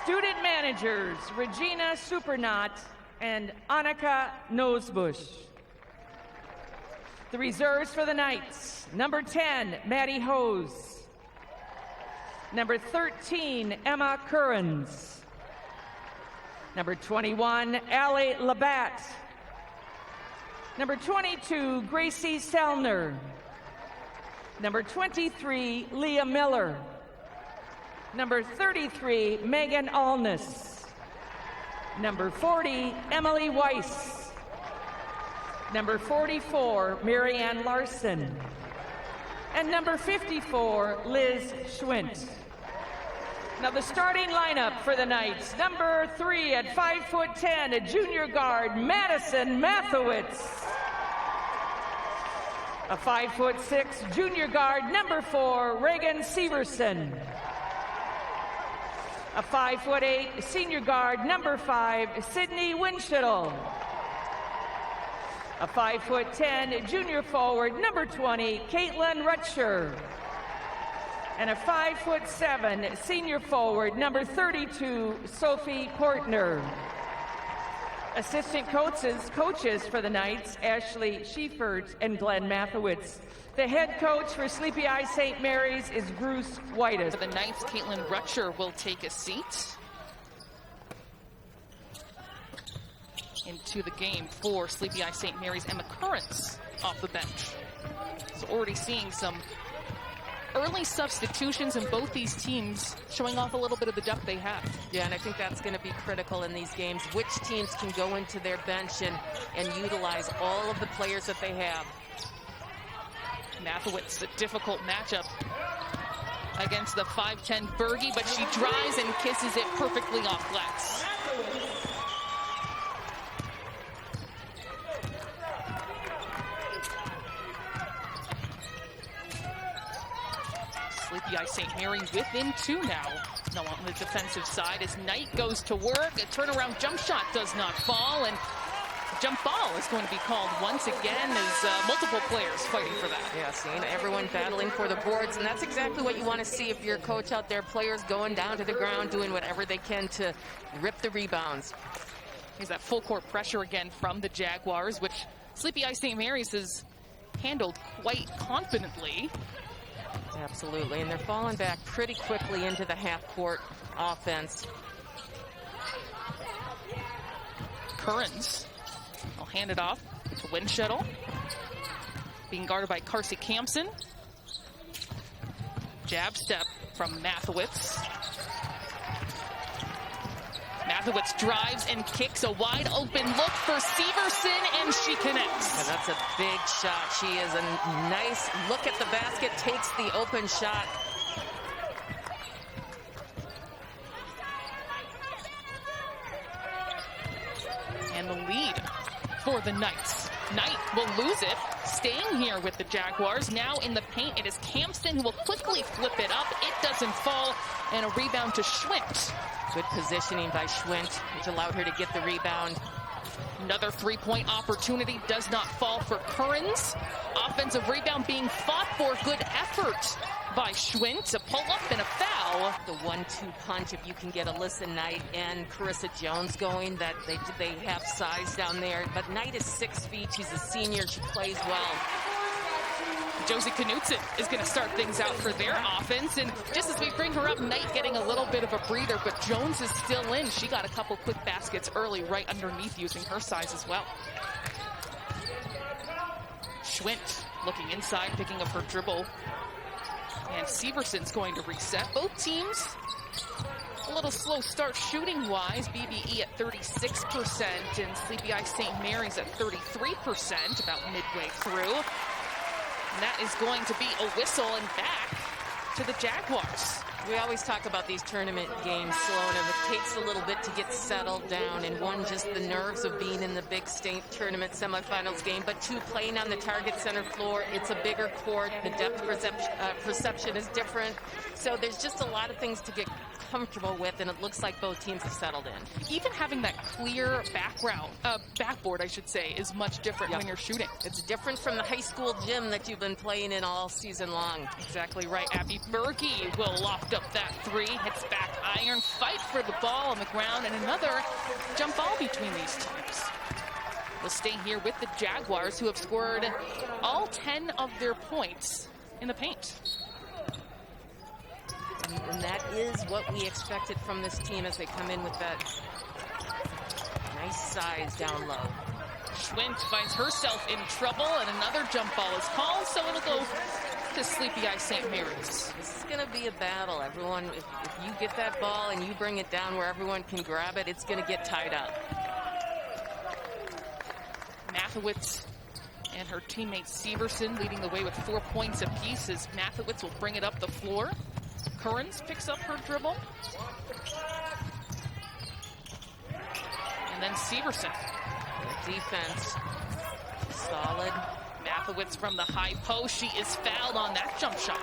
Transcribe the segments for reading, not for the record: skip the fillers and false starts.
student managers, Regina Supernat and Annika Nosebush. The reserves for the Knights, number 10, Maddie Hose. Number 13, Emma Currens. Number 21, Allie Labatt. Number 22, Gracie Selner. Number 23, Leah Miller. Number 33, Megan Alness. Number 40, Emily Weiss. Number 44, Marianne Larson. And number 54, Liz Schwint. Now the starting lineup for the Knights. Number 3 at 5'10", a junior guard, Madison Mathowitz. A 5'6" junior guard, number 4, Reagan Severson. A 5'8" senior guard, number 5, Sydney Winchittle. A 5'10" junior forward, number 20, Caitlin Rutscher. And a 5'7" senior forward, number 32, Sophie Portner. Assistant coaches for the Knights, Ashley Schiefert and Glenn Mathowitz. The head coach for Sleepy Eye St. Mary's is Bruce Whitus. For the Knights, Caitlin Rutscher will take a seat. Into the game for Sleepy Eye St. Mary's, Emma Currens off the bench. So already seeing some early substitutions in both these teams, showing off a little bit of the depth they have. Yeah, and I think that's going to be critical in these games. Which teams can go into their bench and utilize all of the players that they have. Mathowitz, a difficult matchup against the 5'10" Berge, but she drives and kisses it perfectly off glass. Sleepy Eye St. Mary within 2 now. Now on the defensive side as Knight goes to work. A turnaround jump shot does not fall, and jump ball is going to be called once again as multiple players fighting for that. Yeah, seeing everyone battling for the boards, and that's exactly what you want to see if you're a coach out there. Players going down to the ground, doing whatever they can to rip the rebounds. Here's that full court pressure again from the Jaguars, which Sleepy Eye St. Mary's has handled quite confidently. Absolutely, and they're falling back pretty quickly into the half-court offense. Currens will hand it off to Winchittle, being guarded by Carsey Campson. Jab step from Mathowitz. Mathowitz drives and kicks, a wide open look for Severson, and she connects. Yeah, that's a big shot. She is a nice look at the basket, takes the open shot. And the lead for the Knights. Knight will lose it, staying here with the Jaguars. Now in the paint, it is Campson who will quickly flip it up. It doesn't fall, and a rebound to Schwint. Good positioning by Schwint, which allowed her to get the rebound. Another three-point opportunity does not fall for Currens. Offensive rebound being fought for. Good effort by Schwint. A pull-up and a foul. The 1-2 punch, if you can get Alyssa Knight and Carissa Jones going, that they have size down there. But Knight is 6 feet. She's a senior. She plays well. Josie Knutson is going to start things out for their offense. And just as we bring her up, Knight getting a little bit of a breather, but Jones is still in. She got a couple quick baskets early right underneath, using her size as well. Schwint looking inside, picking up her dribble. And Severson's going to reset. Both teams a little slow start shooting-wise. BBE at 36% and Sleepy Eye St. Mary's at 33% about midway through. And that is going to be a whistle and back to the Jaguars. We always talk about these tournament games, Sloan, and it takes a little bit to get settled down. And one, just the nerves of being in the big state tournament semifinals game. But two, playing on the Target Center floor. It's a bigger court. The depth perception is different. So there's just a lot of things to get comfortable with, and it looks like both teams have settled in. Even having that clear backboard, I should say, is much different when you're shooting. It's different from the high school gym that you've been playing in all season long. Exactly right. Abby Berge will loft up that three, hits back iron, fight for the ball on the ground, and another jump ball between these teams. We'll stay here with the Jaguars, who have scored all 10 of their points in the paint. And that is what we expected from this team as they come in with that nice size down low. Schwint finds herself in trouble, and another jump ball is called, so it'll go to Sleepy Eye St. Mary's. This is going to be a battle. Everyone, if you get that ball and you bring it down where everyone can grab it, it's going to get tied up. Mathewitz and her teammate Severson leading the way with 4 points apiece as Mathewitz will bring it up the floor. Currens picks up her dribble. And then Severson. The defense, solid. Mathewitz from the high post. She is fouled on that jump shot.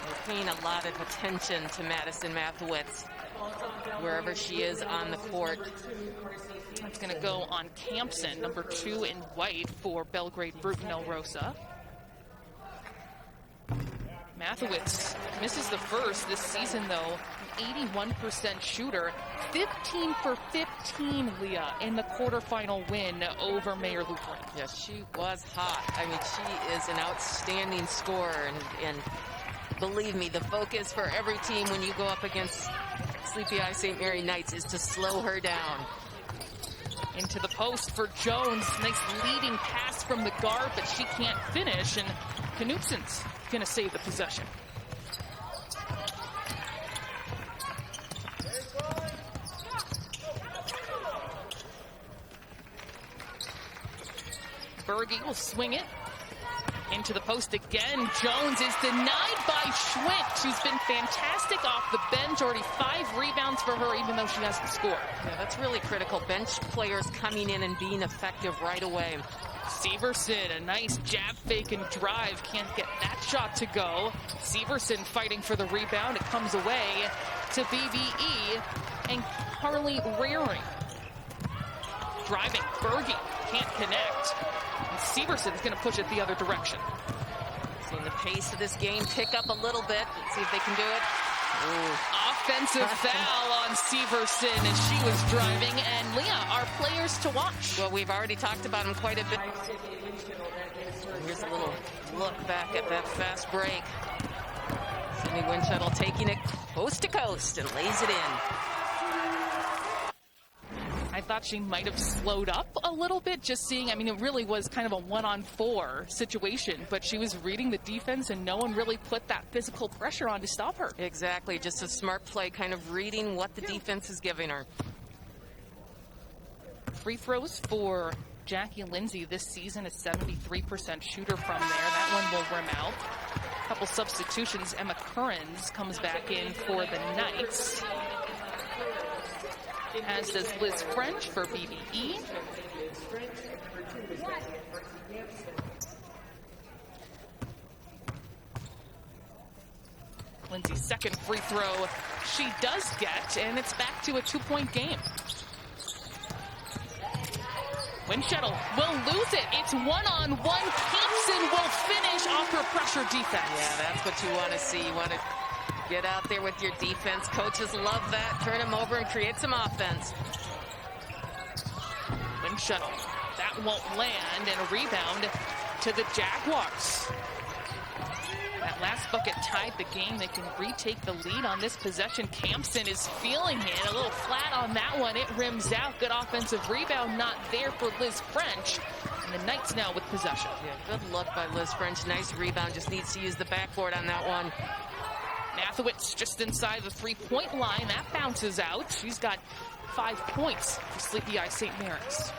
We're paying a lot of attention to Madison Mathewitz, wherever she is on the court. That's going to go on Campson, number 2 in white for Belgrade Bruton El Rosa. Mathewitz misses the first this season, though. 81% shooter, 15 for 15, Leah, in the quarterfinal win over Mayor Lutheran. Yes, she was hot. I mean, she is an outstanding scorer, and believe me, the focus for every team when you go up against Sleepy Eye St. Mary Knights is to slow her down. Into the post for Jones. Nice leading pass from the guard, but she can't finish, and Knutsen's going to save the possession. Berge will swing it into the post again. Jones is denied by Schwint. She's been fantastic off the bench. Already 5 rebounds for her, even though she hasn't scored. Yeah, that's really critical. Bench players coming in and being effective right away. Severson, a nice jab fake and drive. Can't get that shot to go. Severson fighting for the rebound. It comes away to BVE and Harley Rearing. Driving, Berge can't connect. And Severson's going to push it the other direction. Seeing the pace of this game pick up a little bit. Let's see if they can do it. Ooh. Offensive foul on Severson as she was driving. And Leah, our players to watch. Well, we've already talked about them quite a bit. Here's a little look back at that fast break. Sydney Winchell taking it coast to coast and lays it in. I thought she might have slowed up a little bit, just seeing, I mean, it really was kind of a 1-on-4 situation, but she was reading the defense and no one really put that physical pressure on to stop her. Exactly, just a smart play, kind of reading what the defense is giving her. Free throws for Jackie Lindsay this season, a 73% shooter from there. That one will rim out. A couple substitutions. Emma Currens comes back in for the Knights, as does Liz French for BBE. Lindsay's second free throw she does get, and it's back to a 2-point game. Winshuttle will lose it. It's 1-on-1. Campson will finish off her pressure defense. Yeah, that's what you want to see. You want to get out there with your defense. Coaches love that. Turn them over and create some offense. Winshuttle. That won't land, and a rebound to the Jaguars. That last bucket tied the game. They can retake the lead on this possession. Campson is feeling it. A little flat on that one. It rims out. Good offensive rebound. Not there for Liz French. And the Knights now with possession. Yeah, good look by Liz French. Nice rebound. Just needs to use the backboard on that one. Mathewitz just inside the 3-point line. That bounces out. She's got 5 points for Sleepy Eye St. Mary's.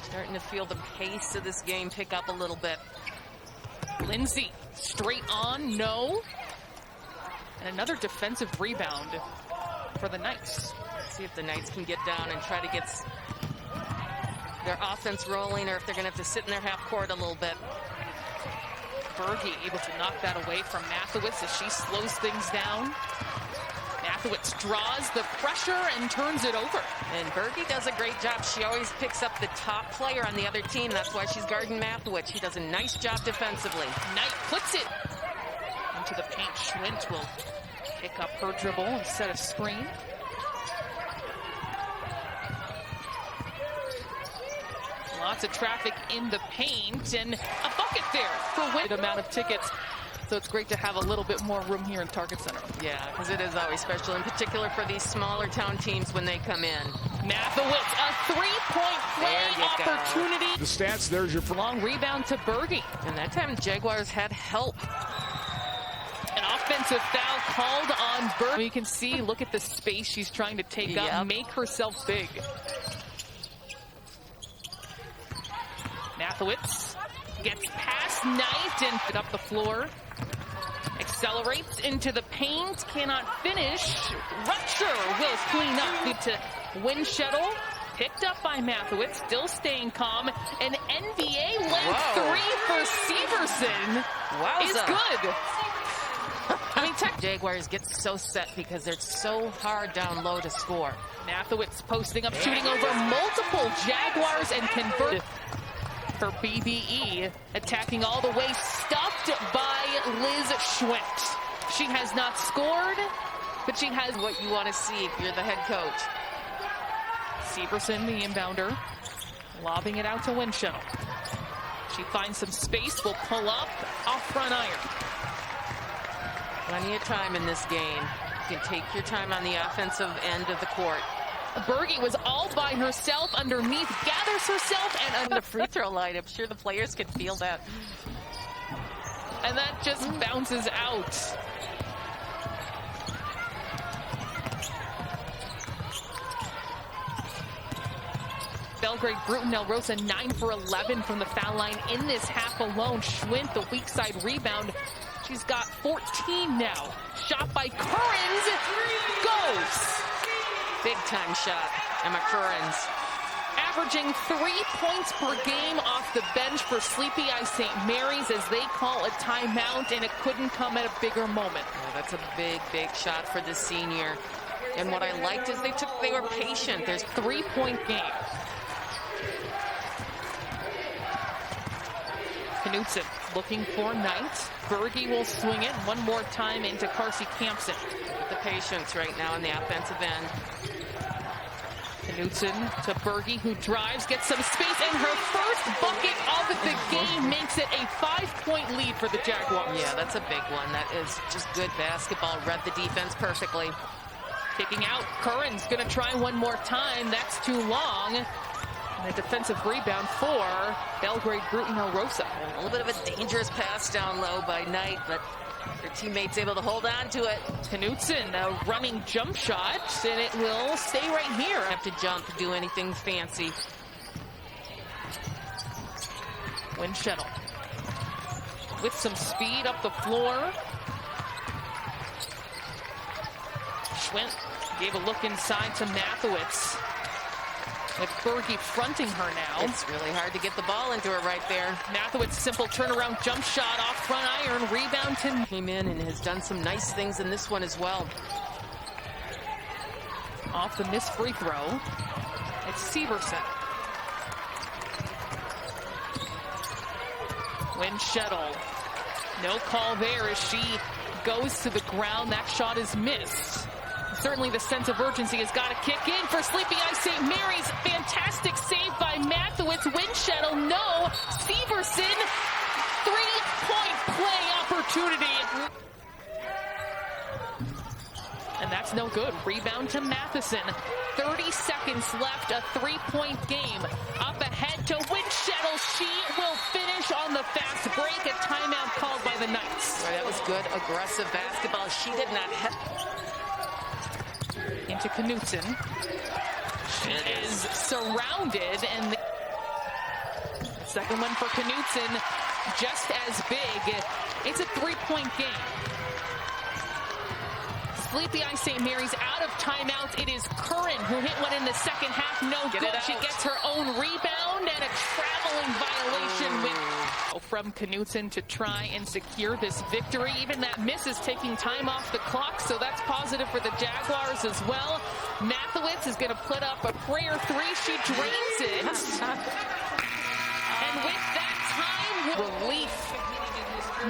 Starting to feel the pace of this game pick up a little bit. Lindsay, straight on, no. And another defensive rebound for the Knights. See if the Knights can get down and try to get their offense rolling, or if they're going to have to sit in their half court a little bit. Berge able to knock that away from Mathewitz as she slows things down. Mathewitz draws the pressure and turns it over. And Berge does a great job. She always picks up the top player on the other team. That's why she's guarding Mathewitz. She does a nice job defensively. Knight puts it into the paint. Schwint will pick up her dribble and set a screen. Lots of traffic in the paint and a bucket there for win amount of tickets. So it's great to have a little bit more room here in Target Center. Yeah, because it is always special, in particular for these smaller town teams when they come in. Mathewitz, a three-point play opportunity. The stats, there's your long rebound to Berge. And that time Jaguars had help. An offensive foul called on Berge. You can see, look at the space she's trying to take up, make herself big. Mathewitz gets past Knight and put up the floor. Accelerates into the paint, cannot finish. Rutcher will clean up to Winshuttle. Picked up by Mathewitz, still staying calm. An NBA length three for Severson is good. I mean, Jaguars get so set because they're so hard down low to score. Mathewitz posting up, shooting over multiple Jaguars and convert for BBE, attacking all the way, stuffed by Liz Schwint. She has not scored, but she has what you want to see if you're the head coach. Severson, the inbounder, lobbing it out to Winshuttle. She finds some space, will pull up, off front iron. Plenty of time in this game. You can take your time on the offensive end of the court. Berge was all by herself underneath, gathers herself, and on the free throw line, I'm sure the players could feel that. And that just bounces out. Belgrade Bruton Elrosa 9 for 11 from the foul line in this half alone. Schwint, the weak side rebound. She's got 14 now. Shot by Currens goes. Big time shot, Emma Currens. Averaging 3 points per game off the bench for Sleepy Eye St. Mary's as they call a timeout, and it couldn't come at a bigger moment. Oh, that's a big, big shot for the senior. And what I liked is they were patient. There's 3-point game. Knutson looking for Knight. Berge will swing it one more time into Carsey Campson. The patience right now on the offensive end. Knutson to Berge, who drives, gets some space, and her first bucket of the game makes it a 5-point lead for the Jaguars. Yeah, that's a big one. That is just good basketball. Read the defense perfectly. Kicking out, Curran's going to try one more time. That's too long. And a defensive rebound for Belgrade Bruton Elrosa. A little bit of a dangerous pass down low by Knight, but her teammates able to hold on to it. Knutson, a running jump shot, and it will stay right here. Have to jump to do anything fancy. Winshuttle with some speed up the floor. Schwint gave a look inside to Mathewitz. With Berge fronting her now. It's really hard to get the ball into her right there. Mathewitz, simple turnaround jump shot off front iron. Rebound to... Came in and has done some nice things in this one as well. Off the missed free throw. It's Severson. Winshuttle. No call there as she goes to the ground. That shot is missed. Certainly the sense of urgency has got to kick in for Sleepy Eye St. Mary's. Fantastic save by Mathewitz. Winshuttle, no. Severson, 3-point play opportunity. And that's no good. Rebound to Matheson. 30 seconds left, a 3-point game. Up ahead to Winshuttle. She will finish on the fast break. A timeout called by the Knights. Boy, that was good, aggressive basketball. She did not into Knutson. She is surrounded, and the second one for Knutson, just as big. It's a 3-point game. Sleepy Eye St. Mary's out of timeouts. It is Curran who hit one in the second half. No good. She gets her own rebound and a traveling violation from Knutson to try and secure this victory. Even that miss is taking time off the clock, so that's positive for the Jaguars as well. Mathewitz is going to put up a prayer three. She drains it. And with that time, relief,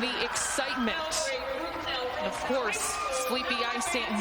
the excitement. And of course, Sleepy Eye St.